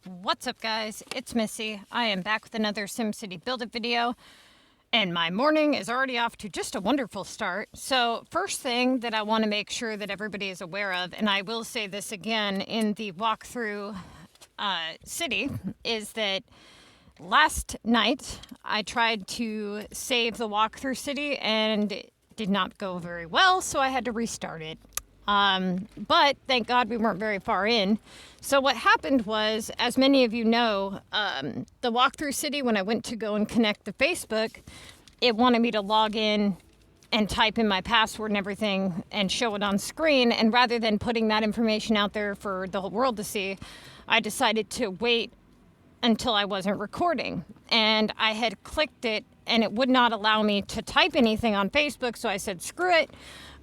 What's up, guys? It's Missy. I am back with another SimCity Building video, and my morning is already off to just a wonderful start. So first thing that I want to make sure that everybody is aware of, and I will say this again in the walkthrough city, is that last night I tried to save the walkthrough city and it did not go very well, so I had to restart it. But thank God we weren't very far in. So what happened was, as many of you know, the walkthrough city, when I went to go and connect to Facebook, it wanted me to log in and type in my password and everything and show it on screen. And rather than putting that information out there for the whole world to see, I decided to wait until I wasn't recording. And I had clicked it and it would not allow me to type anything on Facebook. So I said, screw it.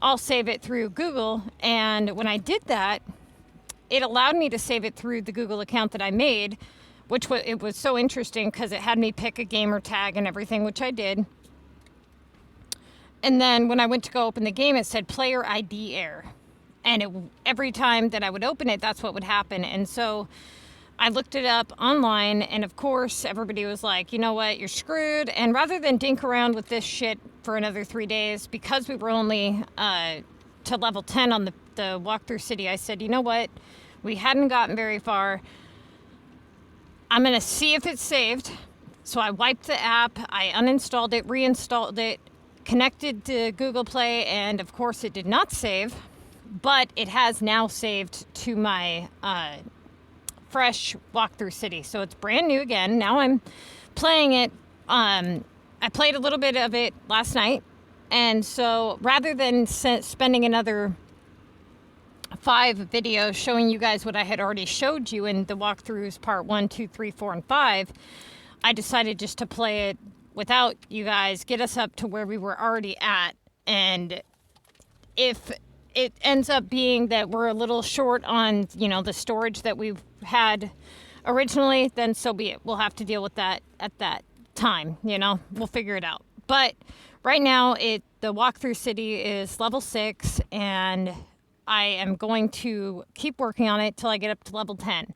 I'll save it through Google. And when I did that, it allowed me to save it through the Google account that I made, which it was so interesting because it had me pick a gamer tag and everything, which I did. And then when I went to go open the game, it said player ID error. And every time that I would open it, that's what would happen. And so I looked it up online, and of course, everybody was like, you know what, you're screwed. And rather than dink around with this shit for another 3 days, because we were only to level 10 on the walkthrough city, I said, you know what, we hadn't gotten very far. I'm going to see if it's saved. So I wiped the app, I uninstalled it, reinstalled it, connected to Google Play, and of course it did not save, but it has now saved to my fresh walkthrough city. So it's brand new again. Now I'm playing it. I played a little bit of it last night. And so rather than spending another 5 videos showing you guys what I had already showed you in the walkthroughs part 1, 2, 3, 4, and 5, I decided just to play it without you guys, get us up to where we were already at. And if it ends up being that we're a little short on, the storage that we've had originally, then so be it. We'll have to deal with that at that time, we'll figure it out. But right now the walkthrough city is level 6, and I am going to keep working on it till I get up to level 10.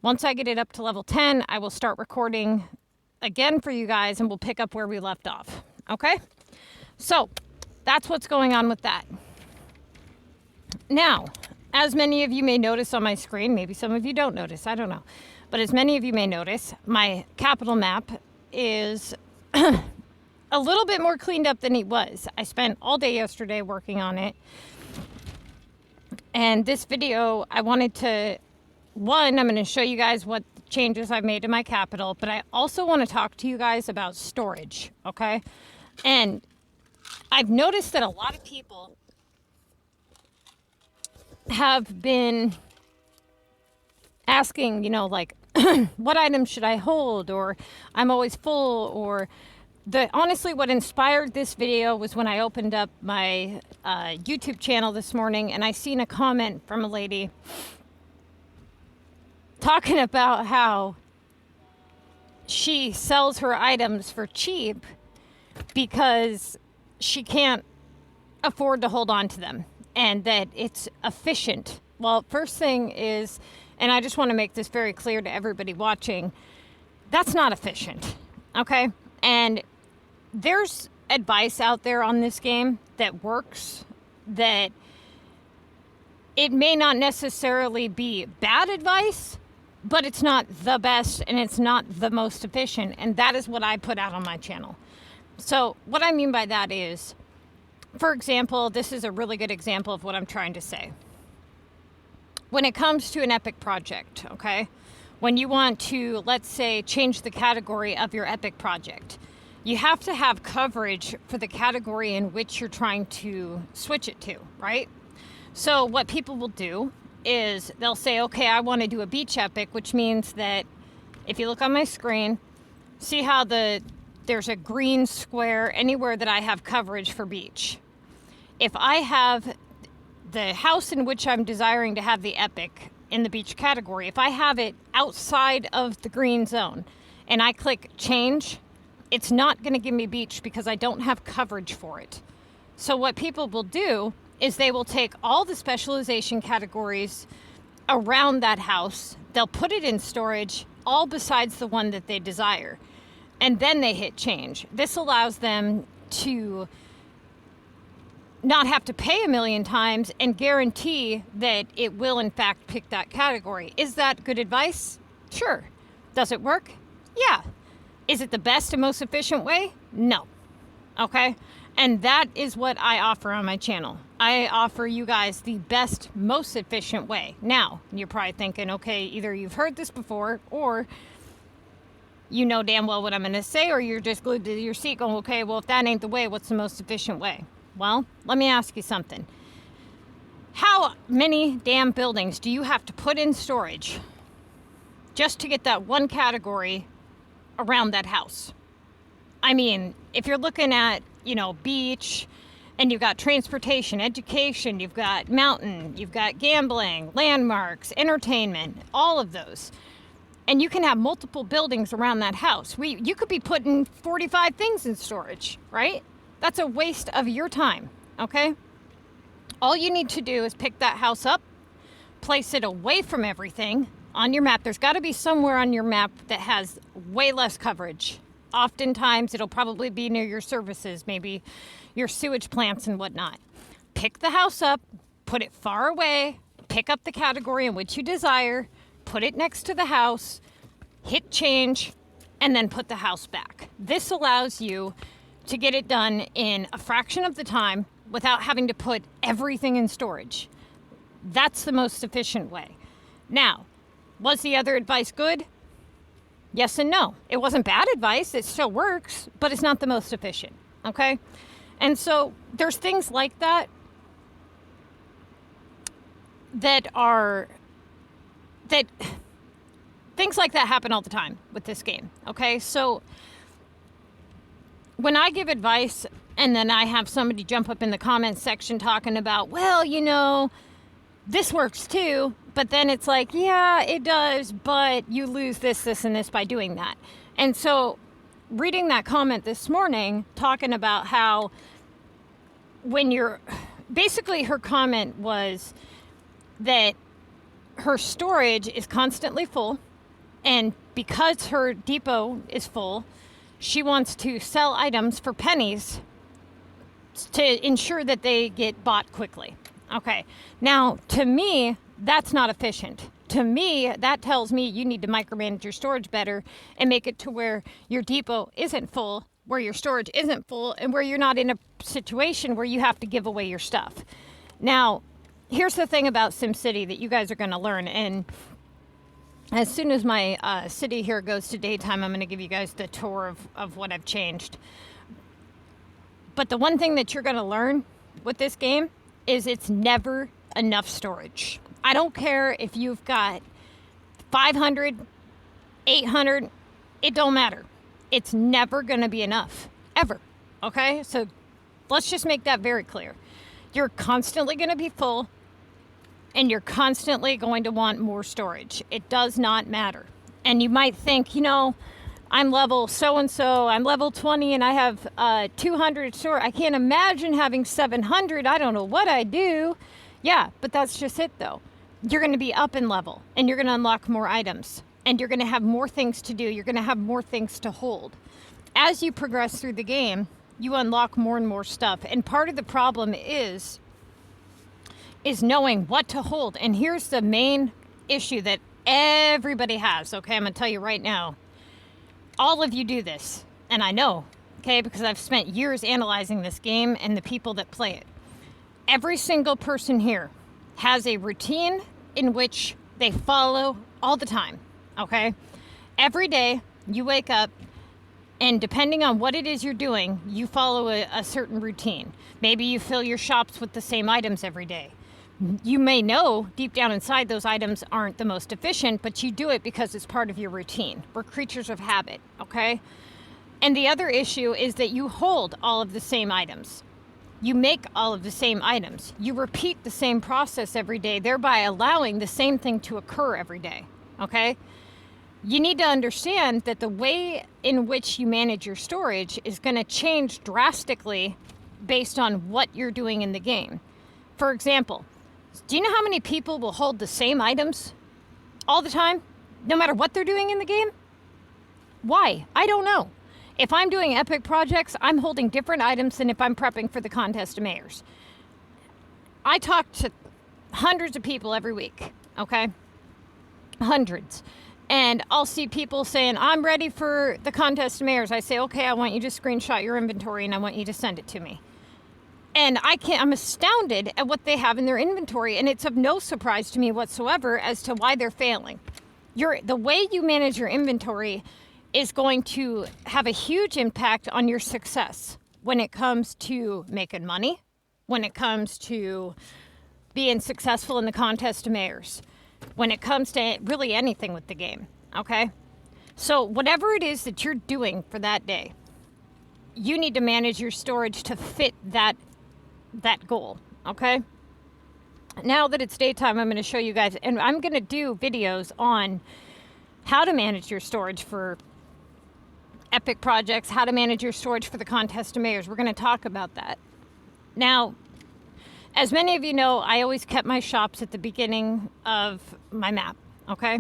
Once I get it up to level 10, I will start recording again for you guys, and we'll pick up where we left off. Okay? So that's what's going on with that. Now, as many of you may notice on my screen, maybe some of you don't notice, I don't know. But as many of you may notice, my capital map is a little bit more cleaned up than it was. I spent all day yesterday working on it. And this video, I wanted to, I'm going to show you guys what changes I've made to my capital, but I also want to talk to you guys about storage, okay? And I've noticed that a lot of people have been asking, like, what items should I hold, or I'm always full, or honestly, what inspired this video was when I opened up my YouTube channel this morning, and I seen a comment from a lady talking about how she sells her items for cheap because she can't afford to hold on to them, and that it's efficient. Well, first thing is, and I just want to make this very clear to everybody watching, that's not efficient, okay? And there's advice out there on this game that works, that it may not necessarily be bad advice, but it's not the best and it's not the most efficient. And that is what I put out on my channel. So what I mean by that is, for example, this is a really good example of what I'm trying to say. When it comes to an epic project, okay, when you want to, let's say, change the category of your epic project, you have to have coverage for the category in which you're trying to switch it to, right? So what people will do is they'll say, okay, I want to do a beach epic, which means that if you look on my screen, see how there's a green square anywhere that I have coverage for beach. If I have the house in which I'm desiring to have the epic in the beach category, if I have it outside of the green zone and I click change, it's not going to give me beach because I don't have coverage for it. So what people will do is they will take all the specialization categories around that house. They'll put it in storage, all besides the one that they desire. And then they hit change. This allows them to not have to pay a million times and guarantee that it will in fact pick that category. Is that good advice? Sure. Does it work? Yeah. Is it the best and most efficient way? No. Okay? And that is what I offer on my channel. I offer you guys the best, most efficient way. Now, you're probably thinking, okay, either you've heard this before or you know damn well what I'm going to say, or you're just glued to your seat going, okay, well, if that ain't the way, what's the most efficient way? Well, let me ask you something. How many damn buildings do you have to put in storage just to get that one category around that house? I mean, if you're looking at, beach, and you've got transportation, education, you've got mountain, you've got gambling, landmarks, entertainment, all of those. And you can have multiple buildings around that house. You could be putting 45 things in storage, right? That's a waste of your time, okay? All you need to do is pick that house up, place it away from everything on your map. There's got to be somewhere on your map that has way less coverage. Oftentimes, it'll probably be near your services, maybe your sewage plants and whatnot. Pick the house up, put it far away, pick up the category in which you desire, put it next to the house, hit change, and then put the house back. This allows you to get it done in a fraction of the time without having to put everything in storage. That's the most efficient way. Now, was the other advice good? Yes and no. It wasn't bad advice. It still works, but it's not the most efficient. Okay? And so there's things like that things like that happen all the time with this game. Okay? So when I give advice and then I have somebody jump up in the comments section talking about, well, this works too, but then it's like, yeah, it does, but you lose this, this, and this by doing that. And so reading that comment this morning, talking about how basically her comment was that her storage is constantly full, and because her depot is full, she wants to sell items for pennies to ensure that they get bought quickly. Okay. Now, to me, that's not efficient. To me, that tells me you need to micromanage your storage better and make it to where your depot isn't full, where your storage isn't full, and where you're not in a situation where you have to give away your stuff. Now, here's the thing about SimCity that you guys are going to learn. And as soon as my city here goes to daytime, I'm going to give you guys the tour of what I've changed. But the one thing that you're going to learn with this game is it's never enough storage. I don't care if you've got 500, 800, it don't matter. It's never going to be enough, ever, okay? So let's just make that very clear. You're constantly going to be full, and you're constantly going to want more storage. It does not matter. And you might think, I'm level so-and-so, I'm level 20, and I have 200 storage. I can't imagine having 700. I don't know what I do. Yeah, but that's just it, though. You're going to be up in level, and you're going to unlock more items, and you're going to have more things to do. You're going to have more things to hold. As you progress through the game, you unlock more and more stuff, and part of the problem is knowing what to hold. And here's the main issue that everybody has, okay? I'm going to tell you right now. All of you do this, and I know, okay, because I've spent years analyzing this game and the people that play it. Every single person here has a routine in which they follow all the time, okay? Every day you wake up, and depending on what it is you're doing, you follow a certain routine. Maybe you fill your shops with the same items every day. You may know deep down inside those items aren't the most efficient, but you do it because it's part of your routine. We're creatures of habit, okay? And the other issue is that you hold all of the same items. You make all of the same items. You repeat the same process every day, thereby allowing the same thing to occur every day, okay? You need to understand that the way in which you manage your storage is going to change drastically based on what you're doing in the game. For example, Do you know how many people will hold the same items all the time, no matter what they're doing in the game? Why? I don't know. If I'm doing epic projects, I'm holding different items than if I'm prepping for the contest of mayors. I talk to hundreds of people every week, okay? Hundreds. And I'll see people saying, I'm ready for the contest of mayors. I say, okay, I want you to screenshot your inventory and I want you to send it to me. And I'm astounded at what they have in their inventory, and it's of no surprise to me whatsoever as to why they're failing. The way you manage your inventory is going to have a huge impact on your success when it comes to making money, when it comes to being successful in the contest of mayors, when it comes to really anything with the game, okay? So whatever it is that you're doing for that day, you need to manage your storage to fit that goal, okay? Now that it's daytime, I'm going to show you guys, and I'm going to do videos on how to manage your storage for epic projects, how to manage your storage for the contest of mayors. We're going to talk about that. Now, as many of you know, I always kept my shops at the beginning of my map, okay?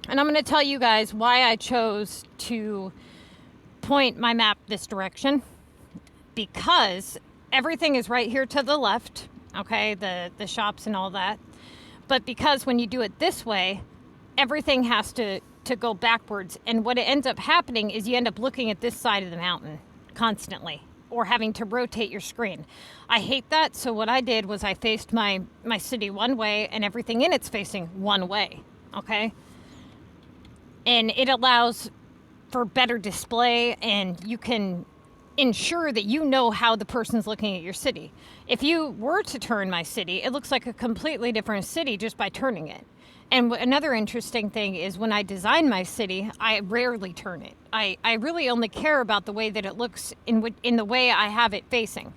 And I'm going to tell you guys why I chose to point my map this direction, because everything is right here to the left, okay, the shops and all that. But because when you do it this way, everything has to go backwards. And what it ends up happening is you end up looking at this side of the mountain constantly, or having to rotate your screen. I hate that. So what I did was I faced my city one way, and everything in it's facing one way, okay? And it allows for better display, and you can ensure that you know how the person's looking at your city. If you were to turn my city, it looks like a completely different city just by turning it. And another interesting thing is when I design my city, I rarely turn it. I really only care about the way that it looks in the way I have it facing.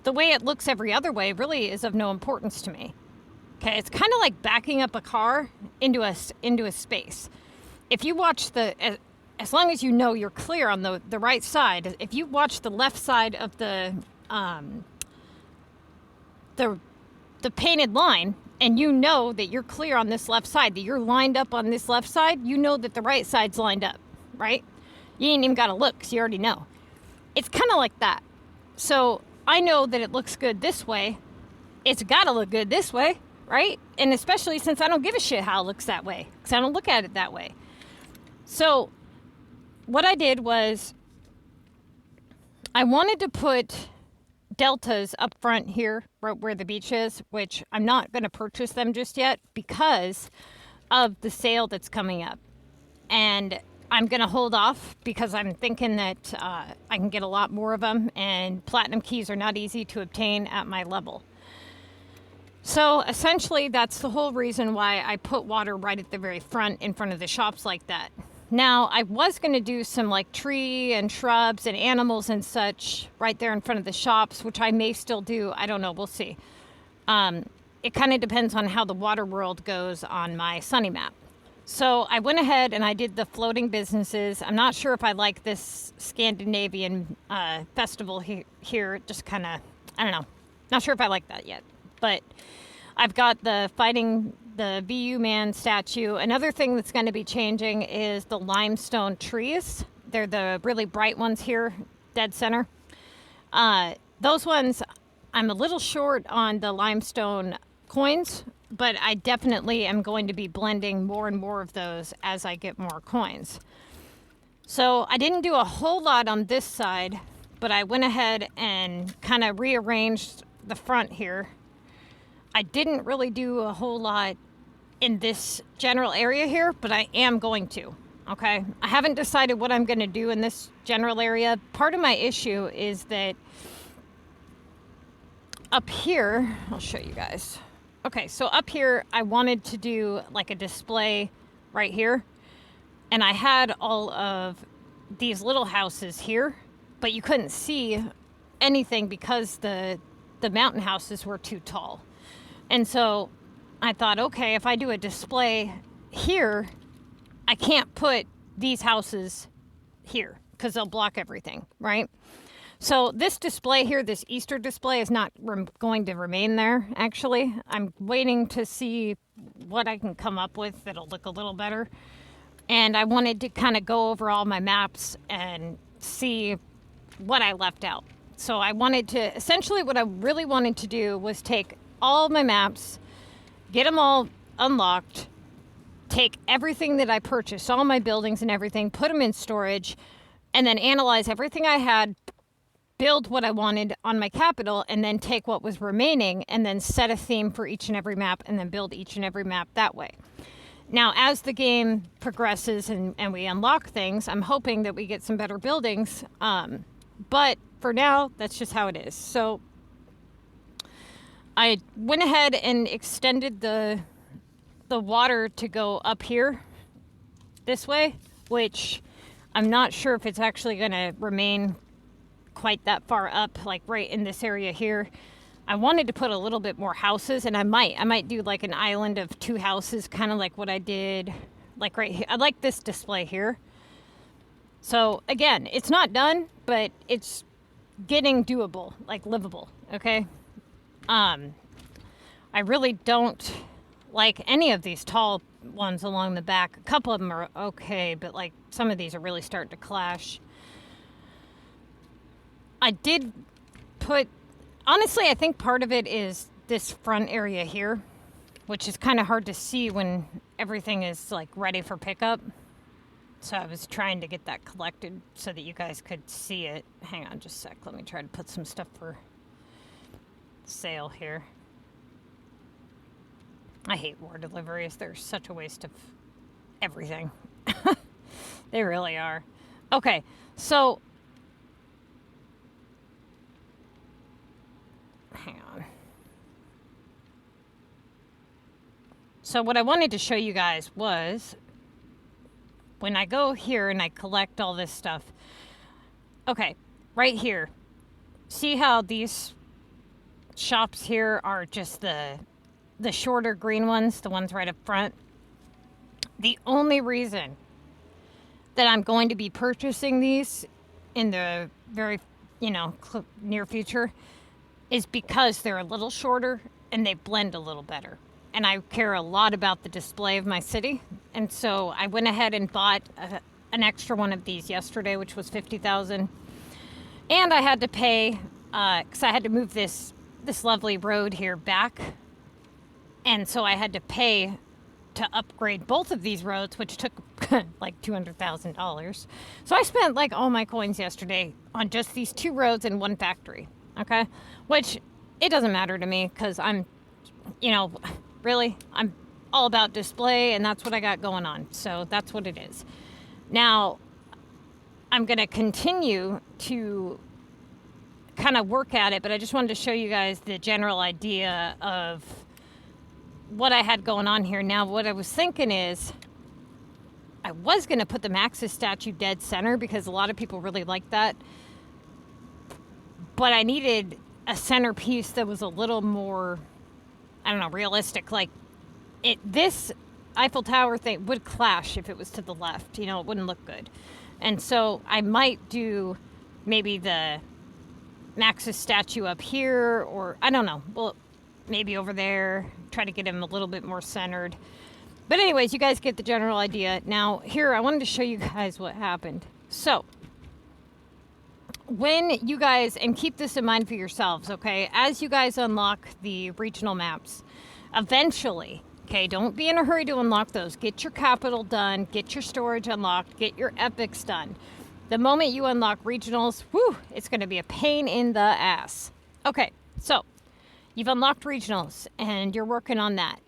The way it looks every other way really is of no importance to me. Okay, it's kind of like backing up a car into a space. If you watch as long as you know you're clear on the right side, if you watch the left side of the painted line, and you know that you're clear on this left side, that you're lined up on this left side, you know that the right side's lined up, right? You ain't even got to look, because you already know. It's kind of like that. So I know that it looks good this way. It's got to look good this way, right? And especially since I don't give a shit how it looks that way, because I don't look at it that way. So what I did was I wanted to put deltas up front here, right where the beach is, which I'm not going to purchase them just yet because of the sale that's coming up. And I'm going to hold off because I'm thinking that I can get a lot more of them, and platinum keys are not easy to obtain at my level. So essentially that's the whole reason why I put water right at the very front in front of the shops like that. Now, I was going to do some like tree and shrubs and animals and such right there in front of the shops, which I may still do. I don't know. We'll see. It kind of depends on how the water world goes on my sunny map. So I went ahead and I did the floating businesses. I'm not sure if I like this Scandinavian festival here. Just kind of, I don't know. Not sure if I like that yet. But I've got the VU Man statue. Another thing that's going to be changing is the limestone trees. They're the really bright ones here, dead center. Those ones, I'm a little short on the limestone coins, but I definitely am going to be blending more and more of those as I get more coins. So I didn't do a whole lot on this side, but I went ahead and kind of rearranged the front here. I didn't really do a whole lot in this general area here, but I am going to, okay? I haven't decided what I'm going to do in this general area. Part of my issue is that up here, I'll show you guys. Okay, so up here, I wanted to do like a display right here, and I had all of these little houses here, but you couldn't see anything because the mountain houses were too tall. And so I thought, okay, if I do a display here, I can't put these houses here because they'll block everything, right? So this display here, this Easter display, is not going to remain there, actually. I'm waiting to see what I can come up with that'll look a little better. And I wanted to kind of go over all my maps and see what I left out. So I wanted to, essentially what I really wanted to do was take all my maps, get them all unlocked, take everything that I purchased, all my buildings and everything, put them in storage, and then analyze everything I had, build what I wanted on my capital, and then take what was remaining and then set a theme for each and every map and then build each and every map that way. Now, as the game progresses and we unlock things, I'm hoping that we get some better buildings. But for now, that's just how it is. So I went ahead and extended the water to go up here this way, which I'm not sure if it's actually going to remain quite that far up, like right in this area here. I wanted to put a little bit more houses, and I might do like an island of 2 houses, kind of like what I did like right here. I like this display here. So again, it's not done, but it's getting doable, like livable, okay? I really don't like any of these tall ones along the back. A couple of them are okay, but like some of these are really starting to clash. I did put, honestly, I think part of it is this front area here, which is kind of hard to see when everything is like ready for pickup. So I was trying to get that collected so that you guys could see it. Hang on just a sec. Let me try to put some stuff for sale here. I hate war deliveries. They're such a waste of everything. They really are. Okay, so hang on. So what I wanted to show you guys was when I go here and I collect all this stuff. Okay, right here. See how these shops here are just the shorter green ones, the ones right up front? The only reason that I'm going to be purchasing these in the very, near future is because they're a little shorter and they blend a little better. And I care a lot about the display of my city. And so I went ahead and bought an extra one of these yesterday, which was $50,000. And I had to pay, because I had to move this lovely road here back. And so I had to pay to upgrade both of these roads, which took like $200,000. So I spent like all my coins yesterday on just these 2 roads and 1 factory. Okay? Which it doesn't matter to me because I'm, really, I'm all about display and that's what I got going on. So that's what it is. Now, I'm going to continue to kind of work at it, but I just wanted to show you guys the general idea of what I had going on here. Now, what I was thinking is I was going to put the Max's statue dead center because a lot of people really like that. But I needed a centerpiece that was a little more, I don't know, realistic. Like, this Eiffel Tower thing would clash if it was to the left. It wouldn't look good. And so I might do maybe the Max's statue up here, or I don't know. Well, maybe over there. Try to get him a little bit more centered. But anyways, you guys get the general idea. Now, here, I wanted to show you guys what happened. So, when you guys, and keep this in mind for yourselves, okay? As you guys unlock the regional maps, eventually, okay, don't be in a hurry to unlock those. Get your capital done. Get your storage unlocked. Get your epics done. The moment you unlock regionals, it's going to be a pain in the ass. Okay, so you've unlocked regionals, and you're working on that.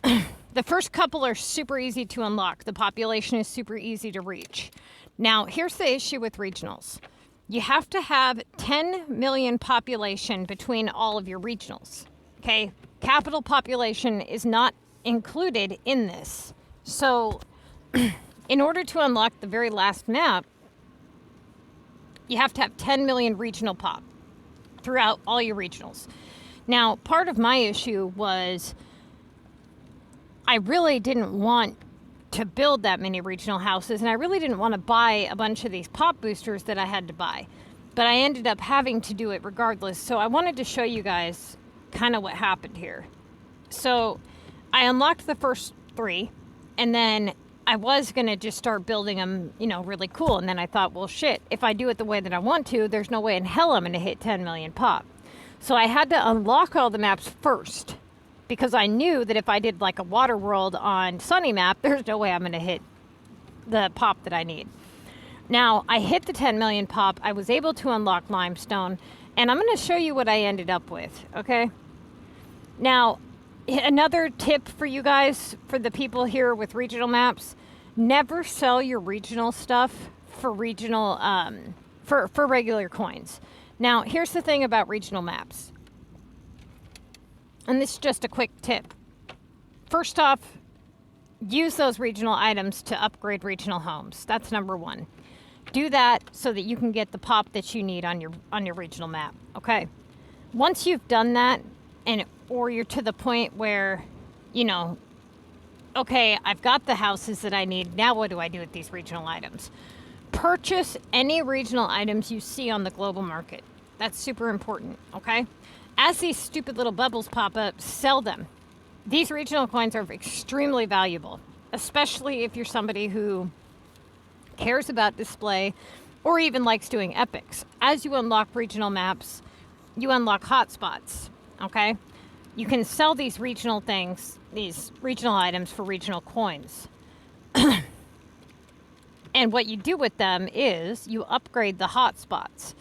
The first couple are super easy to unlock. The population is super easy to reach. Now, here's the issue with regionals. You have to have 10 million population between all of your regionals, okay? Capital population is not included in this. So, in order to unlock the very last map, you have to have 10 million regional pop throughout all your regionals. Now, part of my issue was I really didn't want to build that many regional houses, and I really didn't want to buy a bunch of these pop boosters that I had to buy. but I ended up having to do it regardless. So I wanted to show you guys kind of what happened here. So I unlocked the first 3, and then I was going to just start building them, you know, really cool. And then I thought, well, shit, if I do it the way that I want to, there's no way in hell I'm going to hit 10 million pop. So I had to unlock all the maps first, because I knew that if I did like a water world on Sunny map, there's no way I'm going to hit the pop that I need. Now, I hit the 10 million pop. I was able to unlock limestone, and I'm going to show you what I ended up with, okay? Now, another tip for you guys, for the people here with regional maps, never sell your regional stuff for regional, for regular coins. Now, here's the thing about regional maps. And this is just a quick tip. First off, use those regional items to upgrade regional homes. That's number 1. Do that so that you can get the pop that you need on your regional map. Okay. Once you've done that, or you're to the point where, you know, okay, I've got the houses that I need. Now what do I do with these regional items? Purchase any regional items you see on the global market. That's super important, okay? As these stupid little bubbles pop up, sell them. These regional coins are extremely valuable, especially if you're somebody who cares about display or even likes doing epics. As you unlock regional maps, you unlock hotspots, okay? You can sell these regional things, these regional items for regional coins. And what you do with them is you upgrade the hotspots.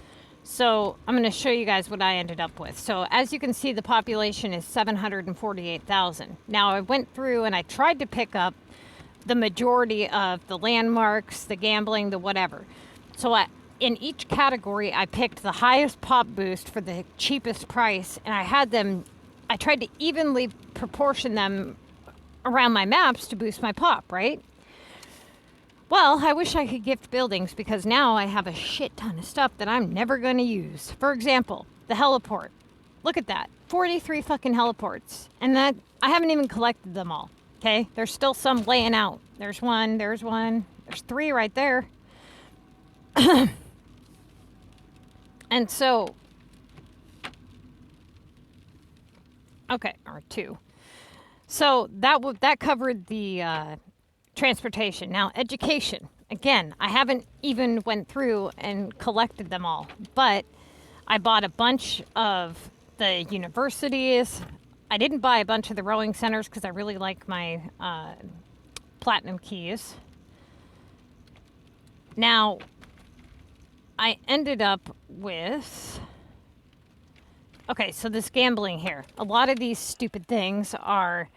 So I'm going to show you guys what I ended up with. So as you can see, the population is 748,000. Now I went through and I tried to pick up the majority of the landmarks, the gambling, the whatever. So in each category, I picked the highest pop boost for the cheapest price, and I tried to evenly proportion them around my maps to boost my pop, right? Well, I wish I could gift buildings, because now I have a shit ton of stuff that I'm never going to use. For example, the heliport. Look at that. 43 fucking heliports. And that I haven't even collected them all. Okay? There's still some laying out. There's one. There's 3 right there. And so, okay, or 2. So that covered the transportation. Now, education. Again, I haven't even went through and collected them all, but I bought a bunch of the universities. I didn't buy a bunch of the rowing centers because I really like my platinum keys. Now, I ended up with... Okay, so this gambling here. A lot of these stupid things are,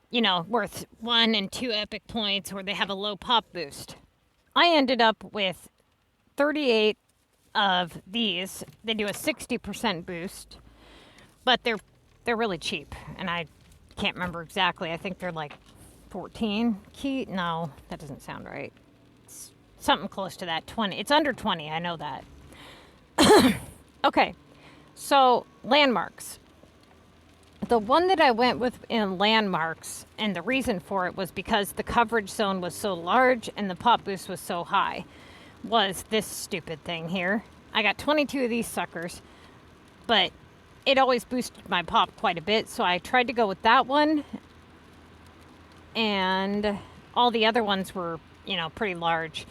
you know, worth 1 and 2 epic points, or they have a low pop boost. I ended up with 38 of these. They do a 60% boost, but they're really cheap, and I can't remember exactly. I think they're like 14 key. No, that doesn't sound right. It's something close to that. 20. It's under 20. I know that. Okay. So, landmarks. The one that I went with in landmarks, and the reason for it was because the coverage zone was so large and the pop boost was so high, was this stupid thing here. I got 22 of these suckers, but it always boosted my pop quite a bit, so I tried to go with that one. And all the other ones were, you know, pretty large.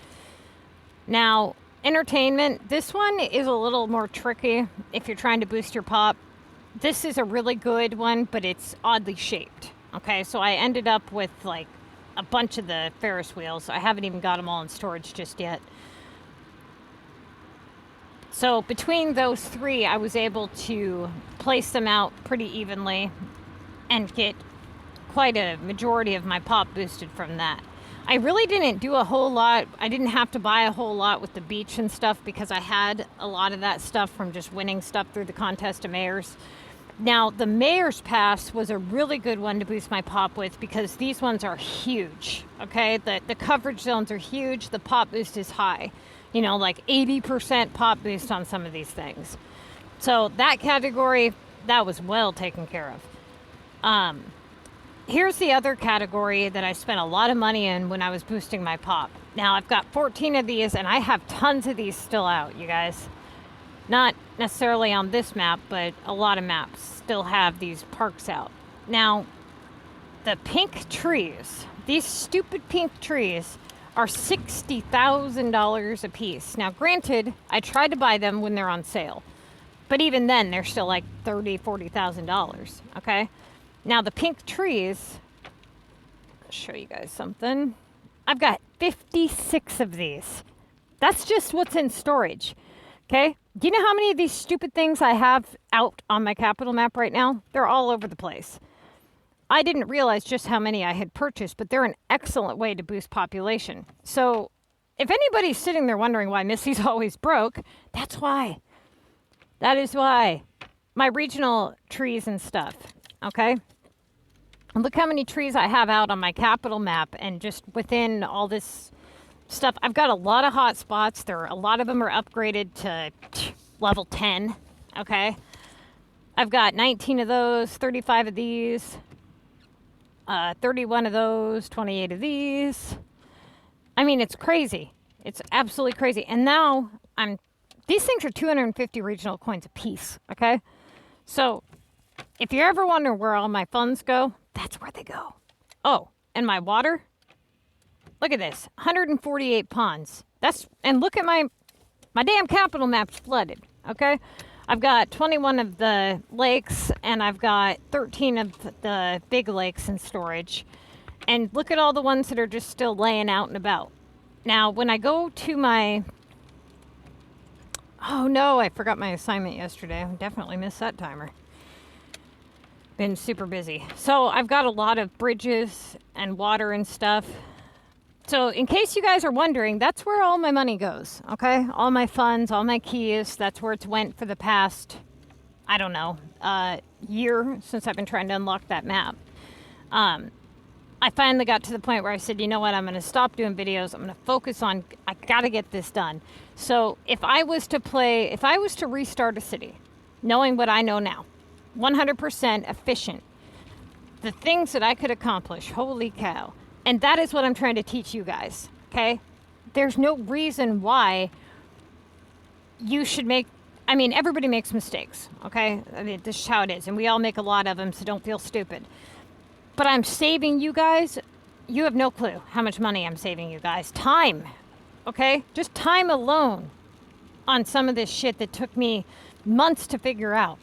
Now, entertainment, this one is a little more tricky if you're trying to boost your pop. This is a really good one, but it's oddly shaped. Okay, so I ended up with like a bunch of the Ferris wheels. I haven't even got them all in storage just yet. So between those 3, I was able to place them out pretty evenly and get quite a majority of my pop boosted from that. I really didn't do a whole lot. I didn't have to buy a whole lot with the beach and stuff because I had a lot of that stuff from just winning stuff through the contest of mayors. Now, the mayor's pass was a really good one to boost my pop with because these ones are huge, okay? The coverage zones are huge. The pop boost is high. You know, like 80% pop boost on some of these things. So that category, that was well taken care of. Here's the other category that I spent a lot of money in when I was boosting my pop. Now I've got 14 of these and I have tons of these still out, you guys. Not necessarily on this map, but a lot of maps still have these parks out. Now, the pink trees, these stupid pink trees, are $60,000 a piece. Now, granted, I tried to buy them when they're on sale, but even then, they're still like $30,000, $40,000, okay? Now, the pink trees, I'll show you guys something. I've got 56 of these. That's just what's in storage, okay? Do you know how many of these stupid things I have out on my capital map right now? They're all over the place. I didn't realize just how many I had purchased, but they're an excellent way to boost population. So if anybody's sitting there wondering why Missy's always broke, that's why. That is why. My regional trees and stuff, okay? And look how many trees I have out on my capital map, and just within all this stuff, I've got a lot of hot spots. A lot of them are upgraded to level 10, okay? I've got 19 of those, 35 of these, 31 of those, 28 of these. I mean, it's crazy. It's absolutely crazy. And now these things are 250 regional coins a piece, okay? So if you're ever wondering where all my funds go, that's where they go. Oh, and my water? Look at this, 148 ponds. And look at my damn capital map's flooded, okay? I've got 21 of the lakes, and I've got 13 of the big lakes in storage. And look at all the ones that are just still laying out and about. Now, when I go to oh no, I forgot my assignment yesterday. I definitely missed that timer. Been super busy. So I've got a lot of bridges and water and stuff. So in case you guys are wondering, that's where all my money goes, okay? All my funds, all my keys, that's where it's went for the past, I don't know, year since I've been trying to unlock that map. I finally got to the point where I said, you know what, I'm going to stop doing videos. I'm going to focus on, I got to get this done. So if I was to restart a city, knowing what I know now, 100% efficient, the things that I could accomplish, holy cow. And that is what I'm trying to teach you guys, okay? There's no reason why you should everybody makes mistakes, okay? I mean, this is how it is. And we all make a lot of them, so don't feel stupid. But I'm saving you guys. You have no clue how much money I'm saving you guys. Time, okay? Just time alone on some of this shit that took me months to figure out.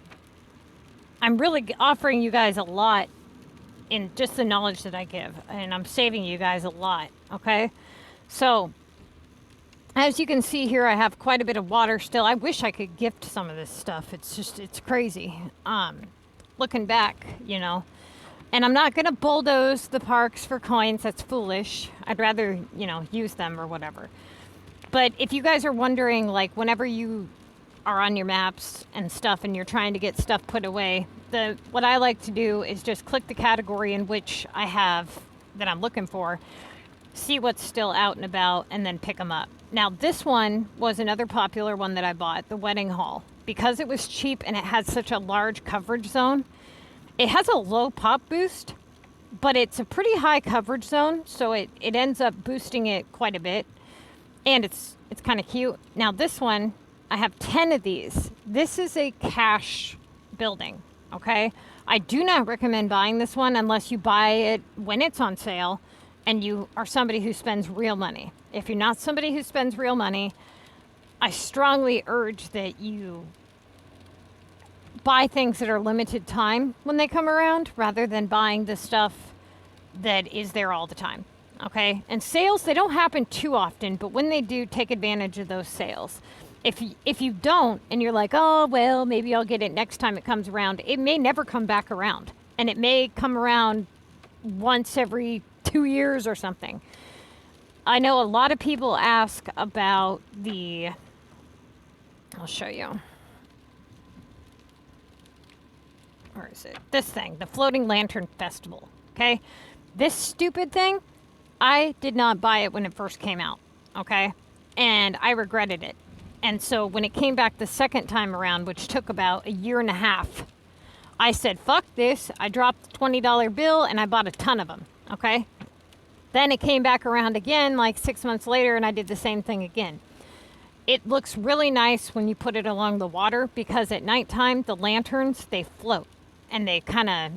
I'm really offering you guys a lot in just the knowledge that I give, and I'm saving you guys a lot, okay? So, as you can see here, I have quite a bit of water still. I wish I could gift some of this stuff. It's crazy. Looking back, you know. And I'm not gonna bulldoze the parks for coins. That's foolish. I'd rather, use them or whatever. But if you guys are wondering, like, whenever you are on your maps and stuff and you're trying to get stuff put away, what I like to do is just click the category in which I have that I'm looking for, see what's still out and about, and then pick them up. Now, this one was another popular one that I bought, the wedding hall. Because it was cheap and it had such a large coverage zone, it has a low pop boost, but it's a pretty high coverage zone, so it ends up boosting it quite a bit. And it's kind of cute. Now, this one, I have 10 of these. This is a cash building, okay? I do not recommend buying this one unless you buy it when it's on sale and you are somebody who spends real money. If you're not somebody who spends real money, I strongly urge that you buy things that are limited time when they come around rather than buying the stuff that is there all the time, okay? And sales, they don't happen too often, but when they do, take advantage of those sales. If you don't, and you're like, oh, well, maybe I'll get it next time it comes around, it may never come back around. And it may come around once every 2 years or something. I know a lot of people ask about I'll show you. Where is it? This thing, the Floating Lantern Festival, okay? This stupid thing, I did not buy it when it first came out, okay? And I regretted it. And so when it came back the second time around, which took about a year and a half, I said, fuck this. I dropped the $20 bill and I bought a ton of them, okay? Then it came back around again like 6 months later and I did the same thing again. It looks really nice when you put it along the water because at nighttime, the lanterns, they float and they kind of,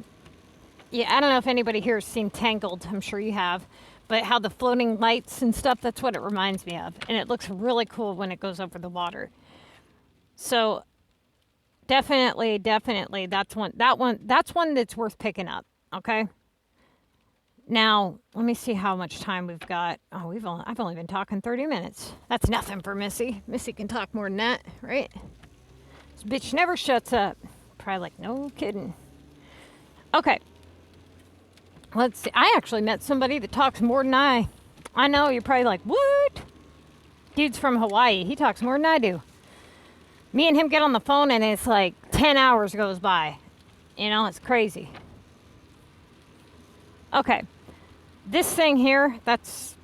yeah, I don't know if anybody here has seen Tangled. I'm sure you have. But how the floating lights and stuff, that's what it reminds me of. And it looks really cool when it goes over the water. So definitely, that's one that's worth picking up, okay? Now, let me see how much time we've got. Oh, I've only been talking 30 minutes. That's nothing for Missy. Missy can talk more than that, right? This bitch never shuts up. Probably like, no kidding. Okay. Let's see. I actually met somebody that talks more than I. I know, you're probably like, what? Dude's from Hawaii. He talks more than I do. Me and him get on the phone and it's like 10 hours goes by. You know, it's crazy. Okay. This thing here, that's,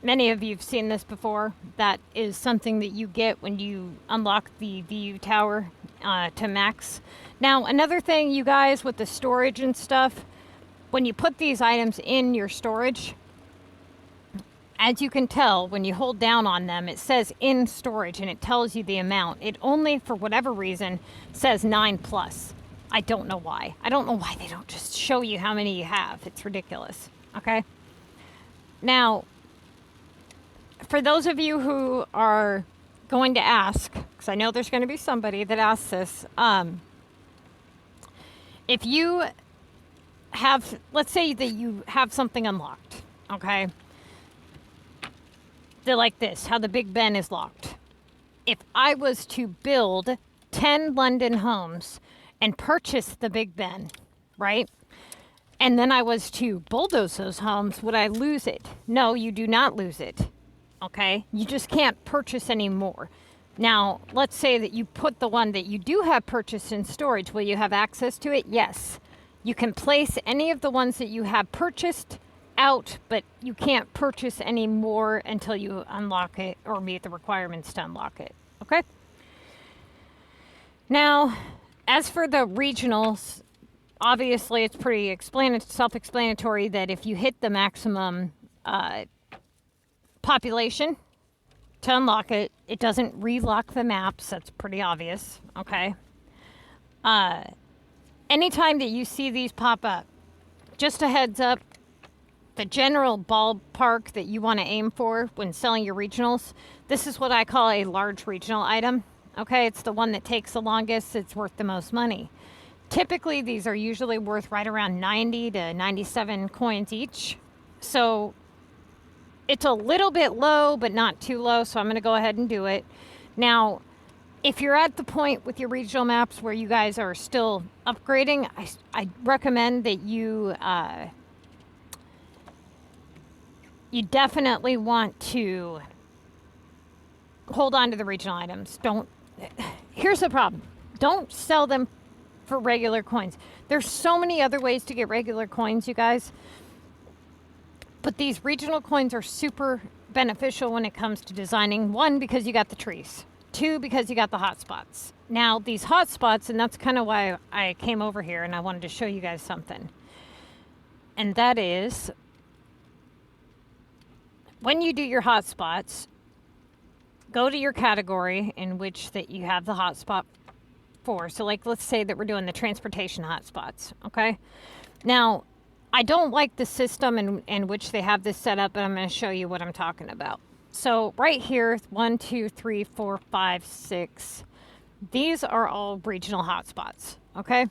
many of you have seen this before. That is something that you get when you unlock the VU tower to max. Now, another thing, you guys, with the storage and stuff, when you put these items in your storage, as you can tell, when you hold down on them, it says in storage and it tells you the amount. It only, for whatever reason, says 9+. I don't know why. I don't know why they don't just show you how many you have. It's ridiculous. Okay? Now, for those of you who are going to ask, because I know there's going to be somebody that asks this, if you have, let's say that you have something unlocked, okay? They're like this, how the Big Ben is locked. If I was to build 10 London homes and purchase the Big Ben, right? And then I was to bulldoze those homes, would I lose it? No, you do not lose it, okay? You just can't purchase any more. Now, let's say that you put the one that you do have purchased in storage. Will you have access to it? Yes. You can place any of the ones that you have purchased out, but you can't purchase any more until you unlock it or meet the requirements to unlock it, okay? Now, as for the regionals, obviously it's pretty self-explanatory that if you hit the maximum population to unlock it, it doesn't relock the maps. That's pretty obvious, okay? Anytime that you see these pop up, just a heads up, the general ballpark that you want to aim for when selling your regionals, this is what I call a large regional item, okay? It's the one that takes the longest, it's worth the most money. Typically, these are usually worth right around 90 to 97 coins each. So it's a little bit low, but not too low, so I'm going to go ahead and do it. Now, if you're at the point with your regional maps where you guys are still upgrading, I recommend that you definitely want to hold on to the regional items. Here's the problem. Don't sell them for regular coins. There's so many other ways to get regular coins, you guys. But these regional coins are super beneficial when it comes to designing. One, because you got the trees. Two, because you got the hotspots. Now, these hotspots, and that's kind of why I came over here and I wanted to show you guys something. And that is, when you do your hotspots, go to your category in which that you have the hotspot for. So like, let's say that we're doing the transportation hotspots, okay? Now, I don't like the system in which they have this set up, but I'm going to show you what I'm talking about. So right here, 1, 2, 3, 4, 5, 6. These are all regional hotspots, okay?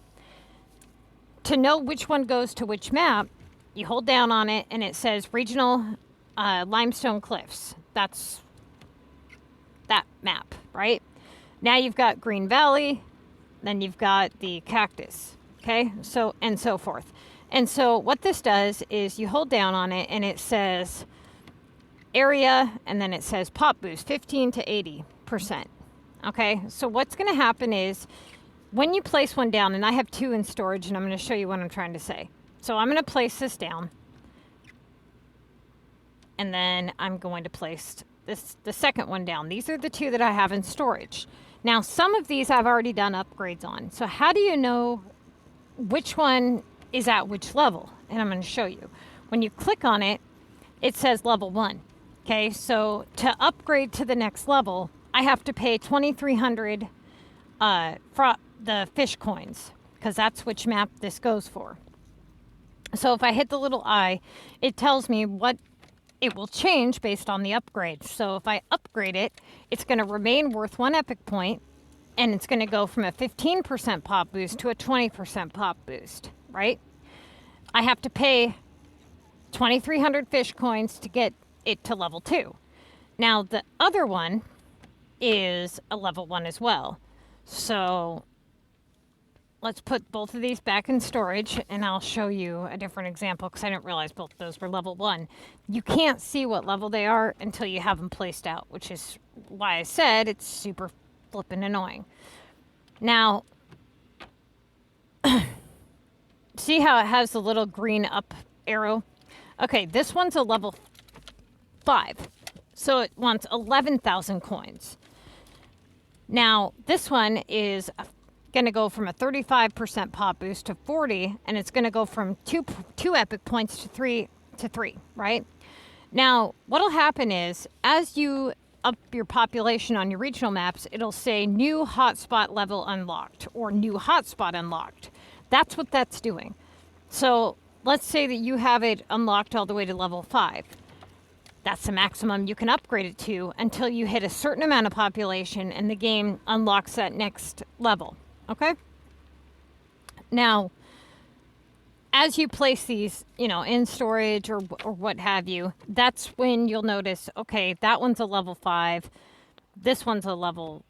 To know which one goes to which map, you hold down on it and it says regional limestone cliffs. That's that map, right? Now you've got Green Valley, then you've got the cactus, okay? So, and so forth. And so what this does is you hold down on it and it says area, and then it says pop boost 15 to 80%. Okay, so what's going to happen is when you place one down, and I have 2 in storage, and I'm going to show you what I'm trying to say. So I'm going to place this down, and then I'm going to place the second one down. These are the 2 that I have in storage. Now, some of these I've already done upgrades on. So how do you know which one is at which level. And I'm going to show you. When you click on it, it says level 1. Okay, so to upgrade to the next level, I have to pay 2,300 for the fish coins, because that's which map this goes for. So if I hit the little I, it tells me what it will change based on the upgrade. So if I upgrade it, it's going to remain worth 1 epic point, and it's going to go from a 15% pop boost to a 20% pop boost, right? I have to pay 2,300 fish coins to get it to level 2. Now the other one is a level 1 as well. So let's put both of these back in storage, and I'll show you a different example because I didn't realize both of those were level 1. You can't see what level they are until you have them placed out, which is why I said it's super flippin' annoying. Now, see how it has the little green up arrow? Okay, this one's a level 5, so it wants 11,000 coins. Now, this one is going to go from a 35% pop boost to 40, and it's going to go from two epic points to three, right? Now, what'll happen is, as you up your population on your regional maps, it'll say new hotspot level unlocked or new hotspot unlocked. That's what that's doing. So let's say that you have it unlocked all the way to level 5. That's the maximum you can upgrade it to until you hit a certain amount of population and the game unlocks that next level. Okay? Now, as you place these, in storage or what have you, that's when you'll notice, okay, that one's a level 5, this one's a level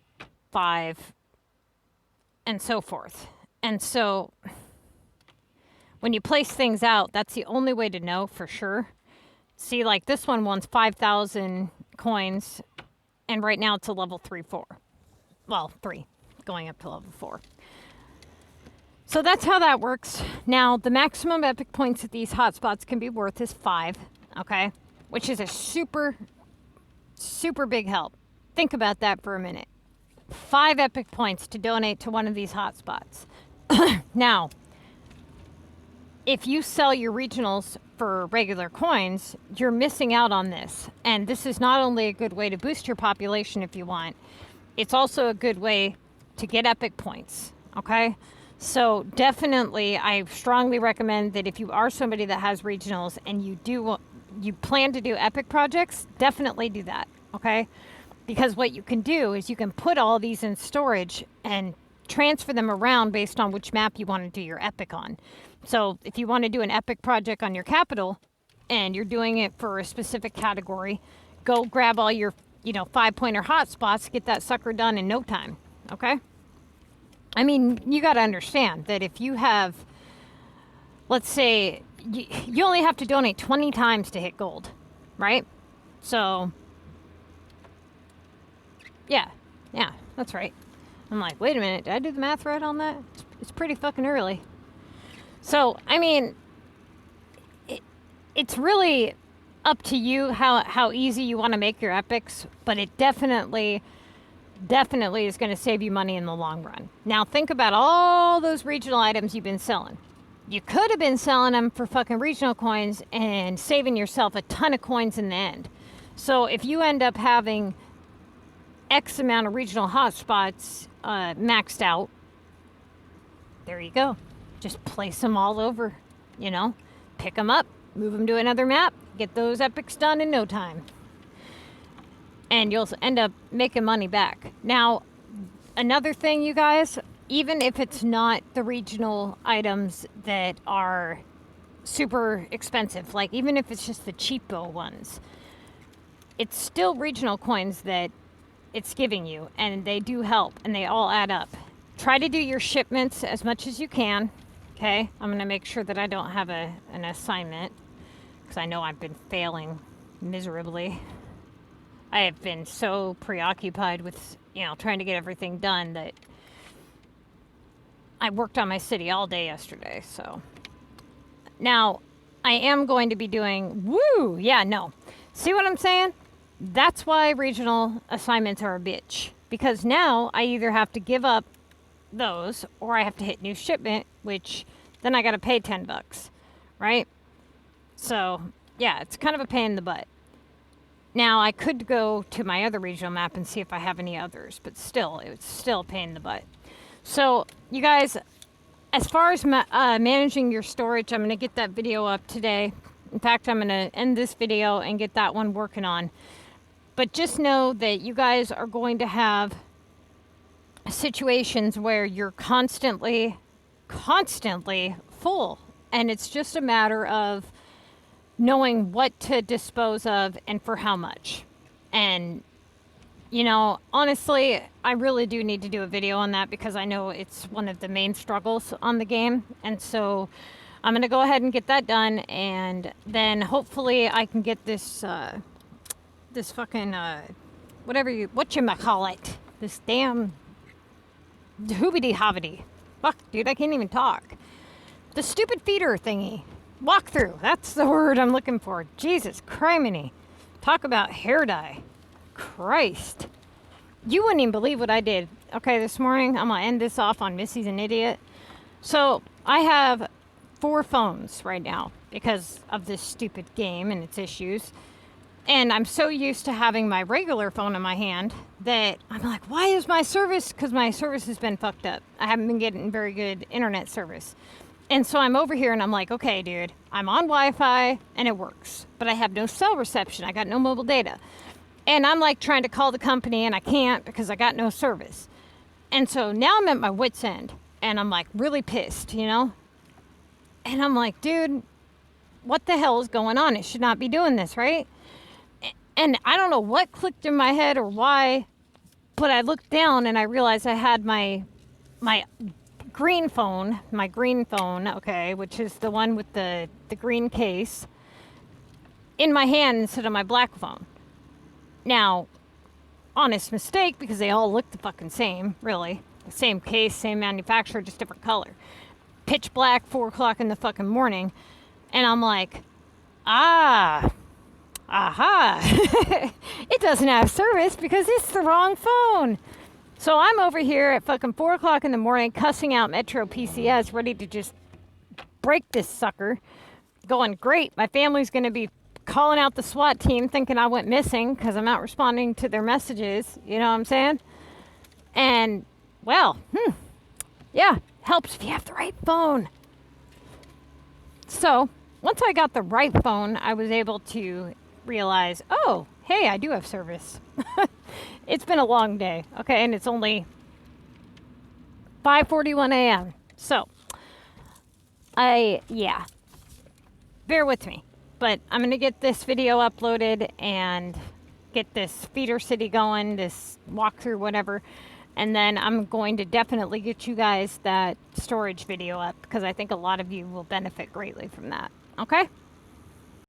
5, and so forth. And so when you place things out, that's the only way to know for sure. See, like this one wants 5,000 coins, and right now it's a level 3-4. Well, 3, going up to level 4. So that's how that works. Now, the maximum epic points that these hotspots can be worth is 5, okay? Which is a super, super big help. Think about that for a minute. 5 epic points to donate to one of these hotspots. Now, if you sell your regionals for regular coins, you're missing out on this. And this is not only a good way to boost your population if you want, it's also a good way to get epic points, okay? So definitely, I strongly recommend that if you are somebody that has regionals and you plan to do epic projects, definitely do that, okay? Because what you can do is you can put all these in storage and transfer them around based on which map you want to do your epic on. So if you want to do an epic project on your capital and you're doing it for a specific category, go grab all your, 5-pointer hotspots, get that sucker done in no time, okay? I mean, you got to understand that if you have, let's say, you only have to donate 20 times to hit gold, right? So, yeah, that's right. I'm like, wait a minute, did I do the math right on that? It's pretty fucking early. So, I mean, it's really up to you how easy you want to make your epics, but it definitely is going to save you money in the long run. Now, think about all those regional items you've been selling. You could have been selling them for fucking regional coins and saving yourself a ton of coins in the end. So if you end up having X amount of regional hotspots maxed out, there you go. Just place them all over, pick them up, move them to another map, get those epics done in no time. And you'll end up making money back. Now, another thing, you guys, even if it's not the regional items that are super expensive, like even if it's just the cheapo ones, it's still regional coins that it's giving you, and they do help, and they all add up. Try to do your shipments as much as you can, okay? I'm going to make sure that I don't have an assignment, because I know I've been failing miserably. I have been so preoccupied with, trying to get everything done that I worked on my city all day yesterday, so. Now, I am going to be doing, see what I'm saying? That's why regional assignments are a bitch. Because now I either have to give up those or I have to hit new shipment which then I got to pay $10, right? So, yeah, it's kind of a pain in the butt. Now, I could go to my other regional map and see if I have any others, but still, it's still a pain in the butt. So, you guys, as far as managing your storage, I'm going to get that video up today. In fact, I'm going to end this video and get that one working on. But just know that you guys are going to have situations where you're constantly full. And it's just a matter of knowing what to dispose of and for how much. And, you know, honestly, I really do need to do a video on that because I know it's one of the main struggles on the game. And so I'm going to go ahead and get that done. And then hopefully I can get this, this fucking, whatchamacallit, this damn hoobity-hobbity. Fuck, dude, I can't even talk. The stupid feeder thingy. Walkthrough, that's the word I'm looking for. Jesus criminy. Talk about hair dye. Christ. You wouldn't even believe what I did. Okay, this morning, I'm going to end this off on Missy's an idiot. So, I have 4 phones right now because of this stupid game and its issues. And I'm so used to having my regular phone in my hand that I'm like, why is my service? Because my service has been fucked up. I haven't been getting very good internet service. And so I'm over here and I'm like, okay, dude, I'm on Wi-Fi and it works, but I have no cell reception. I got no mobile data. And I'm like trying to call the company and I can't because I got no service. And so now I'm at my wit's end and I'm like really pissed, you know? And I'm like, dude, what the hell is going on? It should not be doing this, right? And I don't know what clicked in my head or why, but I looked down and I realized I had my green phone, okay, which is the one with the green case, in my hand instead of my black phone. Now, honest mistake, because they all look the fucking same, really. The same case, same manufacturer, just different color. Pitch black, 4 o'clock in the fucking morning. And I'm like, aha. It doesn't have service because it's the wrong phone. So I'm over here at fucking 4 o'clock in the morning cussing out Metro PCS, ready to just break this sucker. Going, great, my family's going to be calling out the SWAT team thinking I went missing because I'm not responding to their messages. You know what I'm saying? And, well, yeah, helps if you have the right phone. So, once I got the right phone, I was able to realize, oh, hey, I do have service. It's been a long day, okay, and it's only 5:41 a.m. So, yeah, bear with me. But I'm going to get this video uploaded and get this feeder city going, this walkthrough, whatever. And then I'm going to definitely get you guys that storage video up because I think a lot of you will benefit greatly from that, okay?